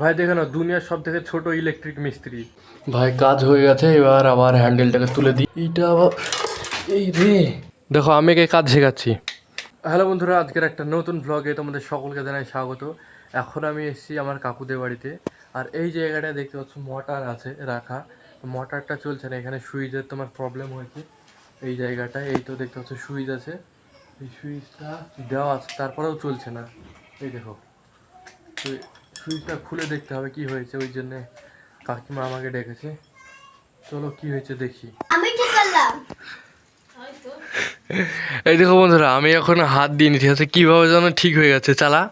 ভাই দেখে না, দুনিয়ার সব থেকে ছোট ইলেকট্রিক মিস্ত্রি। ভাই কাজ হয়ে গেছে, এবার আবার হ্যান্ডেলটাকে তুলে দিই। এইটা আবার এই রে, দেখো আমি একে কাজ শেখাচ্ছি। হ্যালো বন্ধুরা, আজকের একটা নতুন ভ্লগে তোমাদের সকলকে জানাই স্বাগত। এখন আমি এসেছি আমার কাকুদের বাড়িতে। আর এই জায়গাটায় দেখতে পাচ্ছ মোটর আছে রাখা, মোটরটা চলছে না, এখানে সুইচের তোমার প্রবলেম হয়েছে। এই জায়গাটায় এই তো দেখতে পাচ্ছ সুইচ আছে, এই সুইচটা দেওয়া আছে তারপরেও চলছে না। এই দেখো, তো সুইচটা খুলে দেখতে হবে কি হয়েছে, ওই জন্যে কাকিমা আমাকে ডেকেছে। চলো কি হয়েছে দেখি। আমি ঠিক করলাম। এই দেখো বন্ধুরা, আমি এখন হাত দিয়ে নিতে আছে, কীভাবে যেন ঠিক হয়ে গেছে। চালা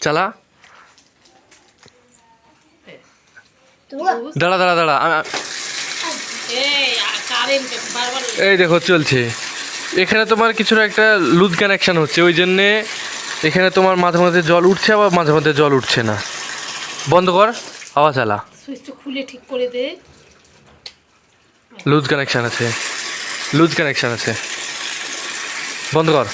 চালা, দাঁড়া দাঁড়া দাঁড়া। এই দেখো চলছে। এখানে তোমার কিছুটা একটা লুজ কানেকশন হচ্ছে, ওই জন্যে এখানে তোমার মাঝে মাঝে জল উঠছে, আবার মাঝে মাঝে জল উঠছে না। বন্ধ কর, আবার চালা। সুইচটা খুলে ঠিক করে দে। লুজ কানেকশন আছে, লুজ কানেকশন আছে, বন্ধ কর।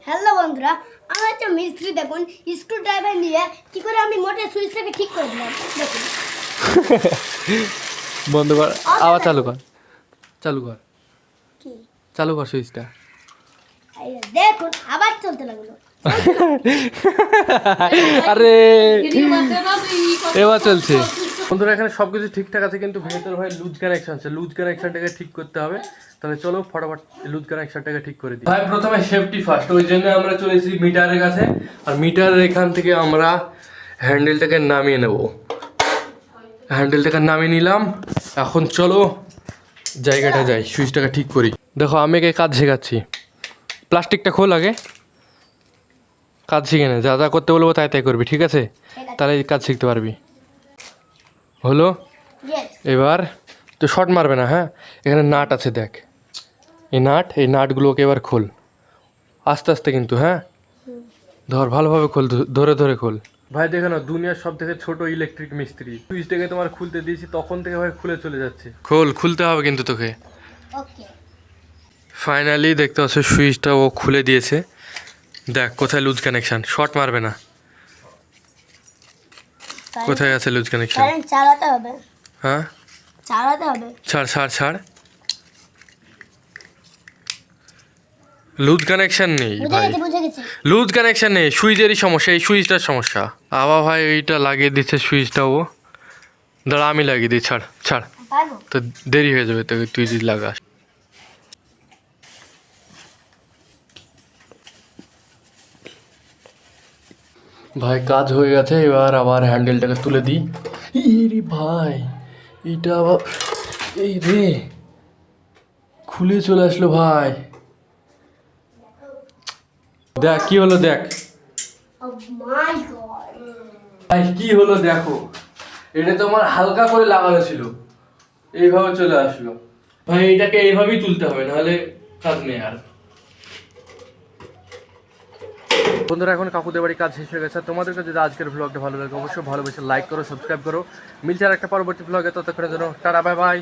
হ্যালো বন্ধুরা, আমার একটা মিস্ত্রি দেখুন স্ক্রু ড্রাইভার নিয়ে কি করে আমি মোটর সুইচটাকে ঠিক করে দিলাম দেখুন। বন্ধ কর, আবার চালু কর, চালু কর, কি চালু কর সুইচটা। এই দেখুন আবার চলতে লাগলো। আরে এবার চলছে। বন্ধুরা এখানে সব কিছু ঠিকঠাক আছে, কিন্তু ভেতর ভাই লুজ কানেকশন আছে, লুজ কানেকশনটাকে ঠিক করতে হবে। তাহলে চলো ফটাফট লুজ কানেকশনটাকে ঠিক করে দিই। ভাই প্রথমে সেফটি ফার্স্ট, ওই জন্য আমরা চলে এসেছি মিটারের কাছে। আর মিটারের এখান থেকে আমরা হ্যান্ডেলটাকে নামিয়ে নেব। হ্যান্ডেলটাকে নামিয়ে নিলাম, এখন চলো জায়গাটা যাই, সুইচটাকে ঠিক করি। দেখো আমি একে কাজ শেখাচ্ছি। প্লাস্টিকটা খোল আগে, কাজ শিখে নে, যা যা করতে বলবো তাই তাই করবি, ঠিক আছে? তাহলে কাজ শিখতে পারবি। হলো, Yes. এবার তো শর্ট মারবে না, হ্যাঁ? এখানে নাট আছে দেখ, এই নাটগুলোকে এবার খোল আস্তে আস্তে কিন্তু, হ্যাঁ? ধর ভালোভাবে খোল, ধরে ধরে খোল। ভাই দেখে না, দুনিয়ার সব থেকে ছোট ইলেকট্রিক মিস্ত্রি। সুইচটাকে তোমার খুলতে দিয়েছি, তখন থেকে ভাই খুলে চলে যাচ্ছে। খোল, খুলতে হবে কিন্তু তোকে। ওকে। ফাইনালি দেখতে পাচ্ছ সুইচটা ও খুলে দিয়েছে। দেখ কোথায় লুজ কানেকশন, শর্ট মারবে না। কোথায় আছে লুজ কানেকশন? কারেন্ট চালাতে হবে। হ্যাঁ, চালাতে হবে। ছাড় ছাড় ছাড়, লুজ কানেকশন নেই ভাই, বুঝে গেছি। লুজ কানেকশন নেই, সুইচেরই সমস্যা, এই সুইচটার সমস্যা। আবার ভাই এইটা লাগিয়ে দিচ্ছে সুইচটা ও। দাঁড়া আমি লাগিয়ে দিই, ছাড় ছাড়, পারবো। তো দেরি হয়ে যাবে তোকে, তুই যদি লাগাস। ভাই কাজ হয়ে গেছে, এবার আবার হ্যান্ডেলটাকে তুলে দিই। রে ভাই, এটা আবার এই রে, খুলে চলে আসলো ভাই। দেখ কি হলো, দেখ Oh my god. ভাই কি হলো দেখো। এটা তোমার হালকা করে লাগানো ছিল, এইভাবে চলে আসলো। ভাই এটাকে এইভাবেই তুলতে হবে, নাহলে কাজ নেই আর। বন্ধুরা এখন কাকুদের বাড়ি কাজ শেষ হয়ে গেছে। তোমাদের কাছে যদি আজকের ব্লগটা ভালো লাগে অবশ্যই ভালোবেসে লাইক করো, সাবস্ক্রাইব করো। মিলছে আর একটা পরবর্তী ব্লগে, ততক্ষণের জন্য টাটা বাই বাই।